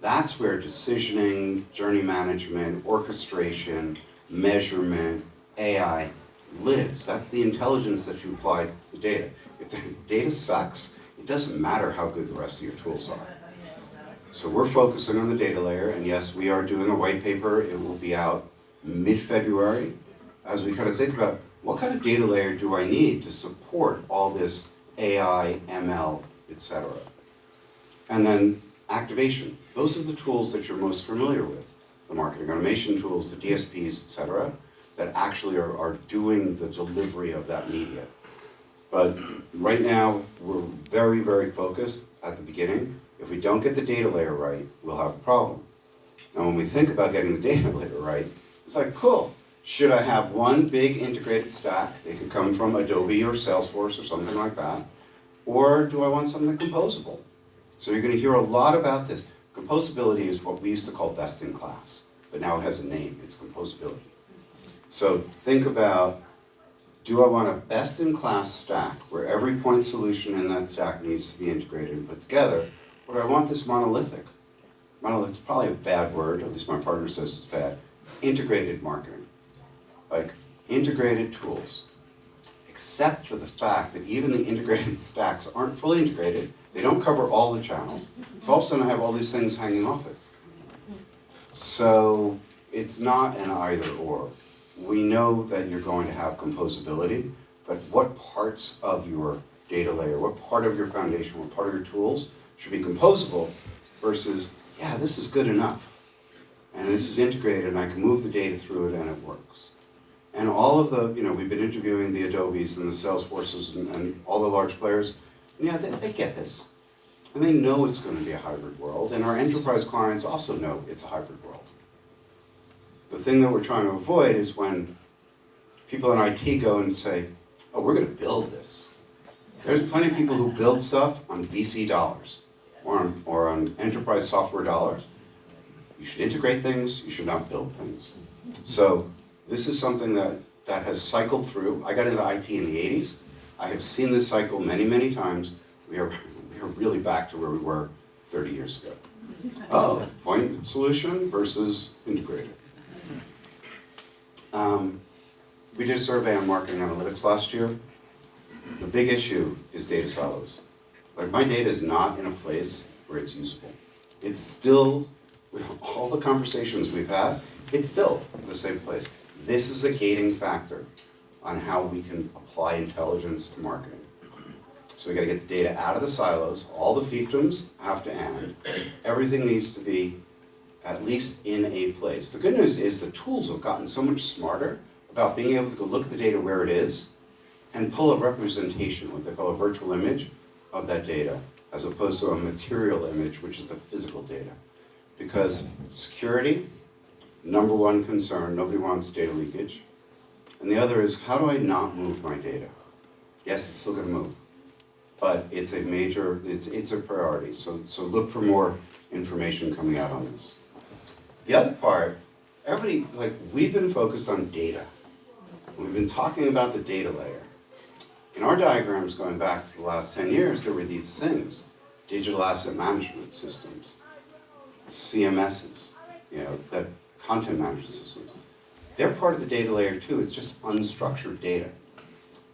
That's where decisioning, journey management, orchestration, measurement, AI lives. That's the intelligence that you apply to the data. If the data sucks, it doesn't matter how good the rest of your tools are. So we're focusing on the data layer, and yes, we are doing a white paper. It will be out mid-February as we kind of think about what kind of data layer do I need to support all this AI, ML, etc. And then activation. Those are the tools that you're most familiar with. The marketing automation tools, the DSPs, etc., that actually are doing the delivery of that media. But right now, we're very, very focused at the beginning. If we don't get the data layer right, we'll have a problem. Now, when we think about getting the data layer right, it's like, cool. Should I have one big integrated stack? It could come from Adobe or Salesforce or something like that. Or do I want something composable? So you're going to hear a lot about this. Composability is what we used to call best in class, but now it has a name. It's composability. So think about, do I want a best in class stack where every point solution in that stack needs to be integrated and put together, or do I want this monolithic? Monolithic is probably a bad word, at least my partner says it's bad. Integrated marketing. Like integrated tools. Except for the fact that even the integrated stacks aren't fully integrated. They don't cover all the channels. So all of a sudden I have all these things hanging off it. So it's not an either or. We know that you're going to have composability, but what parts of your data layer, what part of your foundation, what part of your tools should be composable versus, yeah, this is good enough. And this is integrated and I can move the data through it and it works. And all of the, we've been interviewing the Adobes and the Salesforces and all the large players. And yeah, they get this. And they know it's going to be a hybrid world. And our enterprise clients also know it's a hybrid world. The thing that we're trying to avoid is when people in IT go and say, oh, we're going to build this. There's plenty of people who build stuff on VC dollars or on enterprise software dollars. You should integrate things, you should not build things. So this is something that has cycled through. I got into IT in the 80s. I have seen this cycle many, many times. We are really back to where we were 30 years ago. Oh, point solution versus integrated. We did a survey on marketing analytics last year. The big issue is data silos. Like my data is not in a place where it's usable. It's still, with all the conversations we've had, it's still the same place. This is a gating factor on how we can apply intelligence to marketing. So we gotta get the data out of the silos. All the fiefdoms have to end. Everything needs to be at least in a place. The good news is the tools have gotten so much smarter about being able to go look at the data where it is and pull a representation, what they call a virtual image of that data, as opposed to a material image, which is the physical data. Because security, number one concern, nobody wants data leakage. And the other is, how do I not move my data? Yes, it's still gonna move, but it's a major, it's a priority. So look for more information coming out on this. The other part, everybody, we've been focused on data. We've been talking about the data layer. In our diagrams going back for the last 10 years, there were these things, digital asset management systems, CMSs, that content management systems. They're part of the data layer too, it's just unstructured data.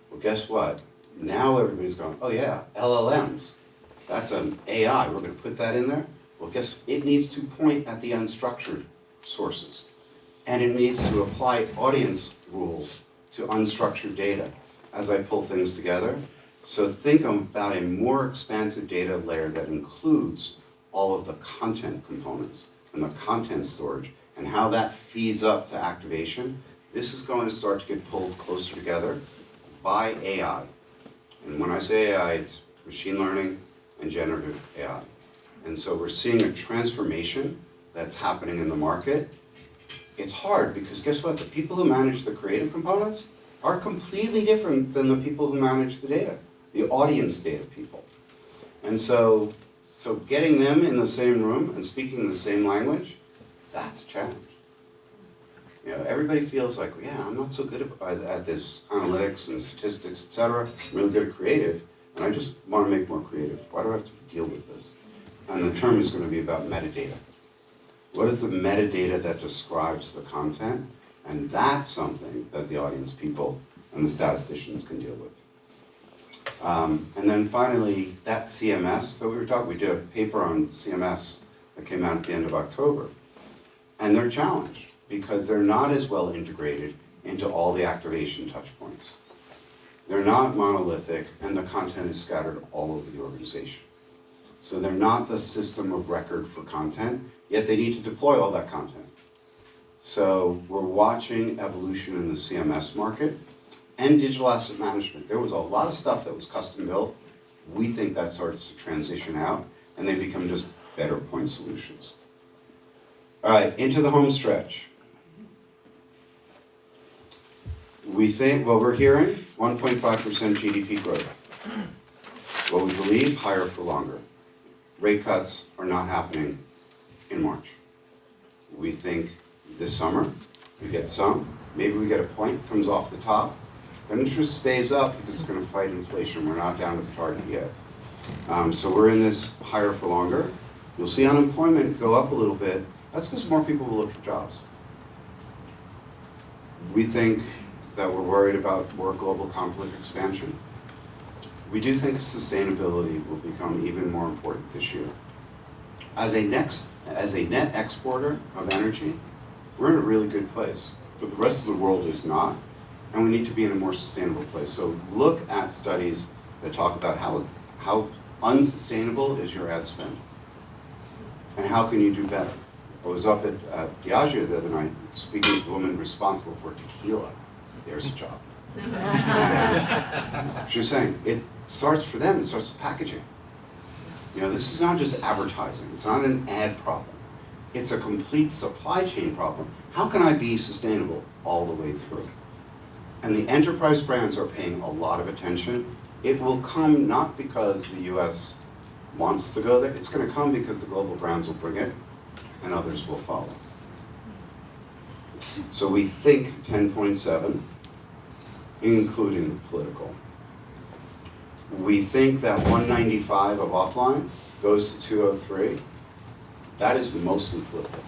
Well, guess what? Now everybody's going, oh yeah, LLMs. That's an AI, we're gonna put that in there? Well, guess it needs to point at the unstructured sources. And it needs to apply audience rules to unstructured data as I pull things together. So think about a more expansive data layer that includes all of the content components and the content storage and how that feeds up to activation. This is going to start to get pulled closer together by AI. And when I say AI, it's machine learning and generative AI. And so we're seeing a transformation that's happening in the market. It's hard because guess what? The people who manage the creative components are completely different than the people who manage the data, the audience data people. And so getting them in the same room and speaking the same language, that's a challenge. You know, everybody feels like, yeah, I'm not so good at this analytics and statistics, et cetera. I'm really good at creative, and I just want to make more creative. Why do I have to deal with this? And the term is going to be about metadata. What is the metadata that describes the content? And that's something that the audience people and the statisticians can deal with. And then finally, that CMS that we were talking, we did a paper on CMS that came out at the end of October. And they're challenged because they're not as well integrated into all the activation touch points. They're not monolithic, and the content is scattered all over the organization. So they're not the system of record for content, yet they need to deploy all that content. So we're watching evolution in the CMS market and digital asset management. There was a lot of stuff that was custom built. We think that starts to transition out, and they become just better point solutions. All right, into the home stretch. We think, what we're hearing, 1.5% GDP growth. What we believe, higher for longer. Rate cuts are not happening in March. We think this summer, we get some, maybe we get a point, comes off the top, but interest stays up because it's going to fight inflation. We're not down to the target yet. So we're in this higher for longer. You'll see unemployment go up a little bit. That's because more people will look for jobs. We think that we're worried about more global conflict expansion. We do think sustainability will become even more important this year. As a net exporter of energy, we're in a really good place, but the rest of the world is not, and we need to be in a more sustainable place. So look at studies that talk about how unsustainable is your ad spend, and how can you do better. I was up at Diageo the other night speaking to the woman responsible for tequila. There's a job. She was saying, it starts for them, it starts with packaging. You know, this is not just advertising, it's not an ad problem. It's a complete supply chain problem. How can I be sustainable all the way through? And the enterprise brands are paying a lot of attention. It will come not because the US wants to go there, it's going to come because the global brands will bring it and others will follow. So we think 10.7, including political. We think that 195 of offline goes to 203. That is mostly political.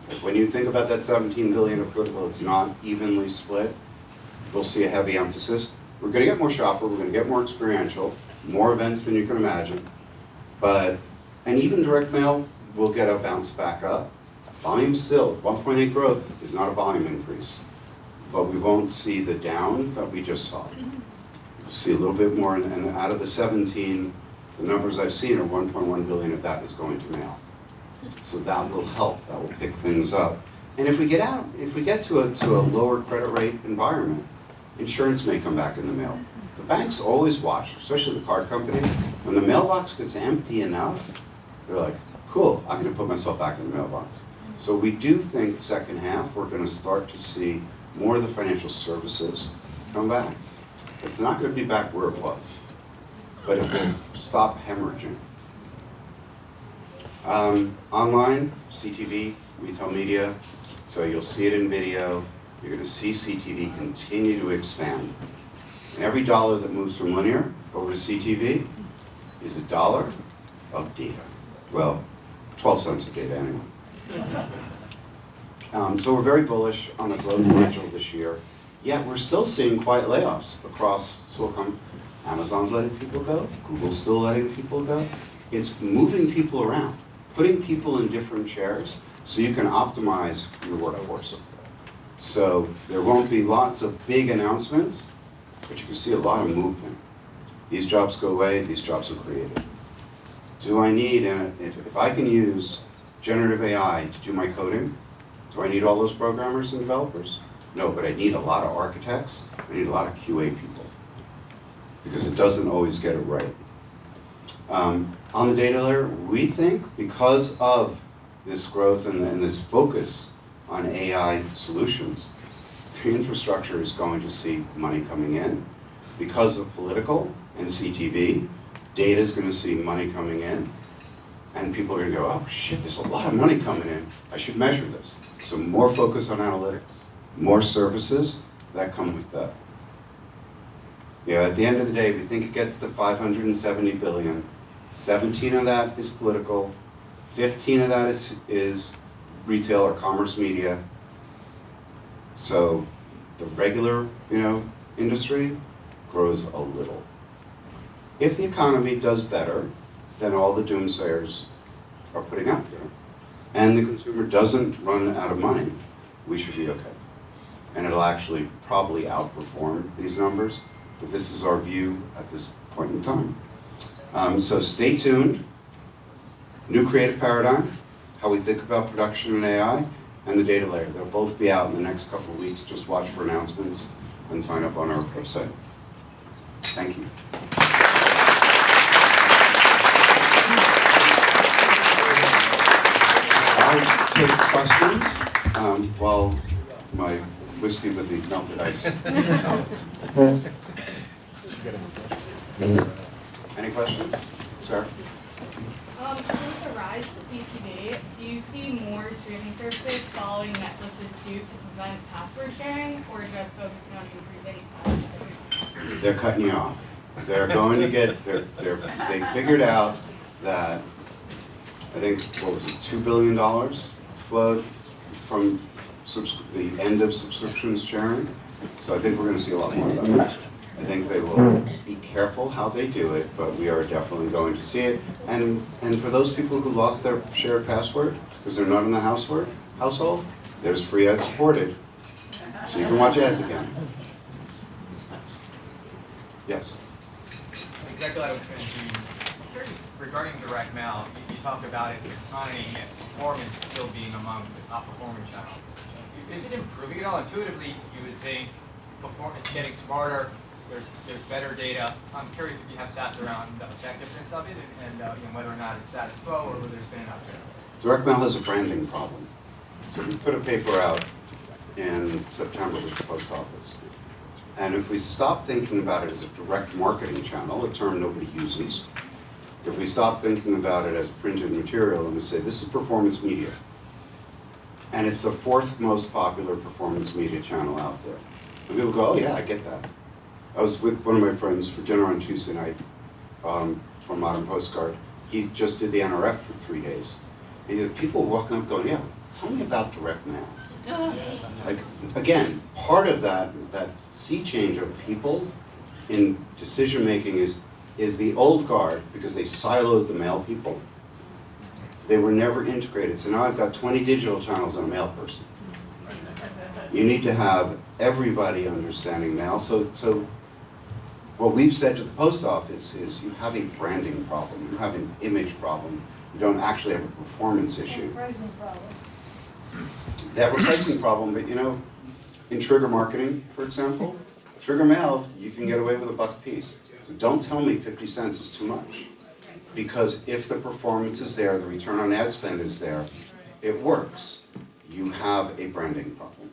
Like when you think about that 17 billion of political, it's not evenly split. We'll see a heavy emphasis. We're going to get more shopper, we're going to get more experiential, more events than you can imagine. And even direct mail will get a bounce back up. Volume still, 1.8 growth is not a volume increase. But we won't see the down that we just saw. We'll see a little bit more, and out of the 17, the numbers I've seen are 1.1 billion of that is going to mail. So that will help, that will pick things up. And if we get to a lower credit rate environment, insurance may come back in the mail. The banks always watch, especially the card company, when the mailbox gets empty enough, they're like, cool, I'm gonna put myself back in the mailbox. So we do think second half, we're gonna start to see more of the financial services come back. It's not gonna be back where it was, but it will stop hemorrhaging. Online, CTV, retail media, so you'll see it in video, you're gonna see CTV continue to expand. And every dollar that moves from linear over to CTV is a dollar of data. Well, 12 cents of data anyway. So we're very bullish on the growth potential this year, yet we're still seeing quiet layoffs across Silicon. Amazon's letting people go, Google's still letting people go. It's moving people around, putting people in different chairs so you can optimize your workforce. So there won't be lots of big announcements, but you can see a lot of movement. These jobs go away, these jobs are created. Do I need, if I can use generative AI to do my coding, do I need all those programmers and developers? No, but I need a lot of architects, I need a lot of QA people, because it doesn't always get it right. On the data layer, we think because of this growth and this focus on AI solutions, the infrastructure is going to see money coming in. Because of political and CTV, data is going to see money coming in, and people are going to go, oh shit, there's a lot of money coming in, I should measure this. So more focus on analytics, more services that come with that. You know, at the end of the day, we think it gets to 570 billion. 17 of that is political, 15 of that is retail or commerce media. So the regular, industry grows a little. If the economy does better than all the doomsayers are putting out there, and the consumer doesn't run out of money, we should be okay. And it'll actually probably outperform these numbers, but this is our view at this point in time. So stay tuned. New creative paradigm, how we think about production and AI, and the data layer. They'll both be out in the next couple of weeks. Just watch for announcements and sign up on our website. Thank you. I'll take questions while my whiskey with the melted ice. Any questions? Sarah? Since the rise of CTV, do you see more streaming services following Netflix's suit to prevent password sharing, or just focusing on increasing advertising? They're cutting you off. They're going to get, they figured out that, I think, what was it, $2 billion flowed from the end of subscriptions sharing. So I think we're going to see a lot more of that. I think they will be careful how they do it, but we are definitely going to see it. And for those people who lost their shared password because they're not in the household, there's free ad supported, so you can watch ads again. Yes. Exactly what I was going to be curious regarding direct mail. You talked about it declining and performance still being among the top performing channels. Is it improving at all? Intuitively, you would think performance getting smarter. There's better data. I'm curious if you have stats around the effectiveness of it and whether or not it's status quo or whether there's been an upgrade. Direct mail has a branding problem. So we put a paper out in September with the post office. And if we stop thinking about it as a direct marketing channel, a term nobody uses, if we stop thinking about it as printed material and we say this is performance media, and it's the fourth most popular performance media channel out there, and people go, oh yeah, I get that. I was with one of my friends for dinner on Tuesday night from Modern Postcard. He just did the NRF for 3 days. And people were walking up going, yeah, tell me about direct mail. Like, again, part of that sea change of people in decision making is the old guard, because they siloed the mail people. They were never integrated. So now I've got 20 digital channels and a mail person. You need to have everybody understanding mail. So what we've said to the post office is you have a branding problem, you have an image problem, you don't actually have a performance issue. Pricing problem. They have a pricing problem, but in trigger marketing, for example, trigger mail, you can get away with $1 a piece. So don't tell me 50 cents is too much. Because if the performance is there, the return on ad spend is there, it works. You have a branding problem.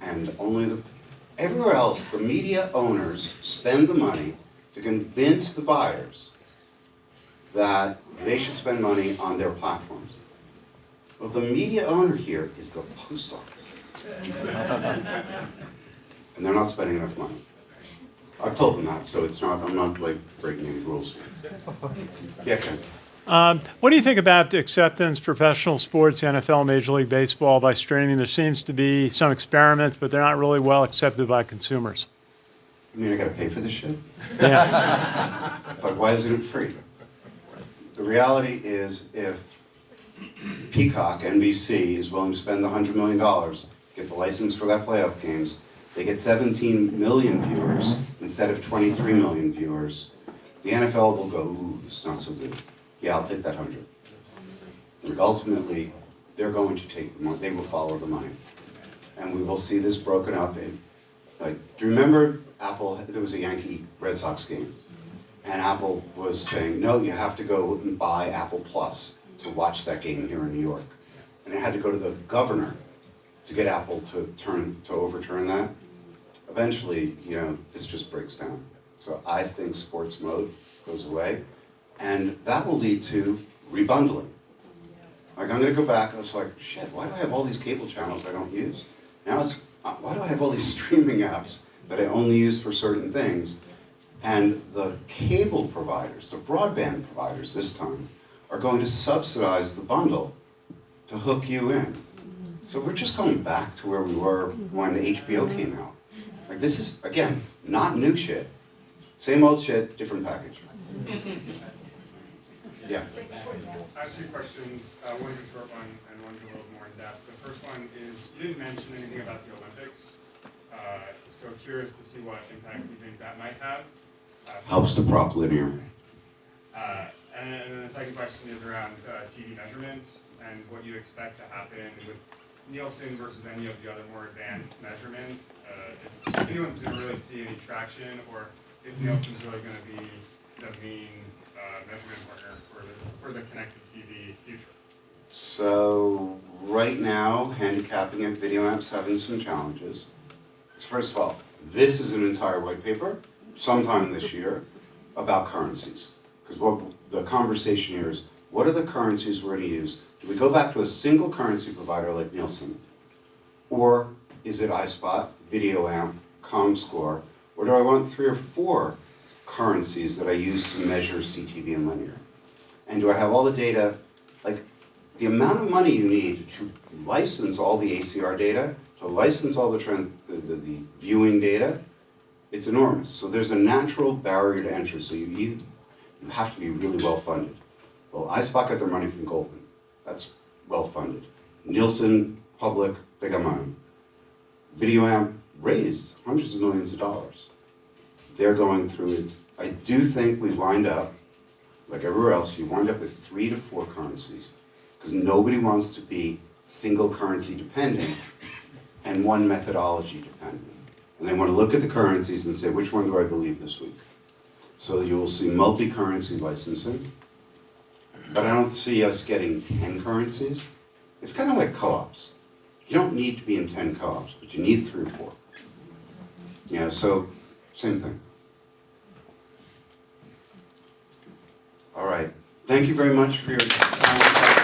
And everywhere else, the media owners spend the money to convince the buyers that they should spend money on their platforms. Well, the media owner here is the post office. And they're not spending enough money. I've told them that, so I'm not like breaking any rules here. Yeah, Ken. What do you think about acceptance, professional sports, NFL, Major League Baseball by streaming? There seems to be some experiments, but they're not really well accepted by consumers. You mean I gotta pay for this shit? Yeah. But why isn't it free? The reality is if Peacock, NBC, is willing to spend the $100 million, get the license for that playoff games, They get 17 million viewers instead of 23 million viewers. The NFL will go, ooh, this is not so good. Yeah, I'll take that 100. Like ultimately, they're going to take the money, they will follow the money. And we will see this broken up in, like, do you remember Apple, there was a Yankee Red Sox game, and Apple was saying, no, you have to go and buy Apple Plus to watch that game here in New York. And it had to go to the governor to get Apple to overturn that. Eventually, this just breaks down. So I think sports mode goes away, and that will lead to rebundling. Like, I'm gonna go back, I was like, shit, why do I have all these cable channels I don't use? Now it's, why do I have all these streaming apps that I only use for certain things? And the cable providers, the broadband providers this time, are going to subsidize the bundle to hook you in. So we're just going back to where we were when HBO came out. Like, this is, again, not new shit. Same old shit, different package. Yeah. I have two questions. One's a short one and one's a little more in depth. The first one is, you didn't mention anything about the Olympics. So curious to see what impact you think that might have. Helps to prop linear. And then the second question is around TV measurement and what you expect to happen with Nielsen versus any of the other more advanced measurement. If anyone's going to really see any traction, or if Nielsen's really going to be the main measurement partner for the connected TV future. So right now, handicapping it, video apps having some challenges. So first of all, this is an entire white paper, sometime this year, about currencies. Because what the conversation here is, what are the currencies we're going to use? Do we go back to a single currency provider like Nielsen? Or is it iSpot, VideoAmp, ComScore? Or do I want 3 or 4 currencies that I use to measure CTV and linear? And do I have all the data, like the amount of money you need to license all the ACR data, to license all the viewing data, it's enormous. So there's a natural barrier to entry. So you have to be really well funded. Well, iSpot got their money from Goldman. That's well funded. Nielsen, public, they got money. VideoAmp raised hundreds of millions of dollars. They're going through it. I do think we wind up, like everywhere else, you wind up with 3 to 4 currencies, because nobody wants to be single currency dependent and one methodology dependent. And they want to look at the currencies and say, which one do I believe this week? So you will see multi-currency licensing, but I don't see us getting 10 currencies. It's kind of like co-ops. You don't need to be in 10 co-ops, but you need 3 or 4. So same thing. All right. Thank you very much for your time.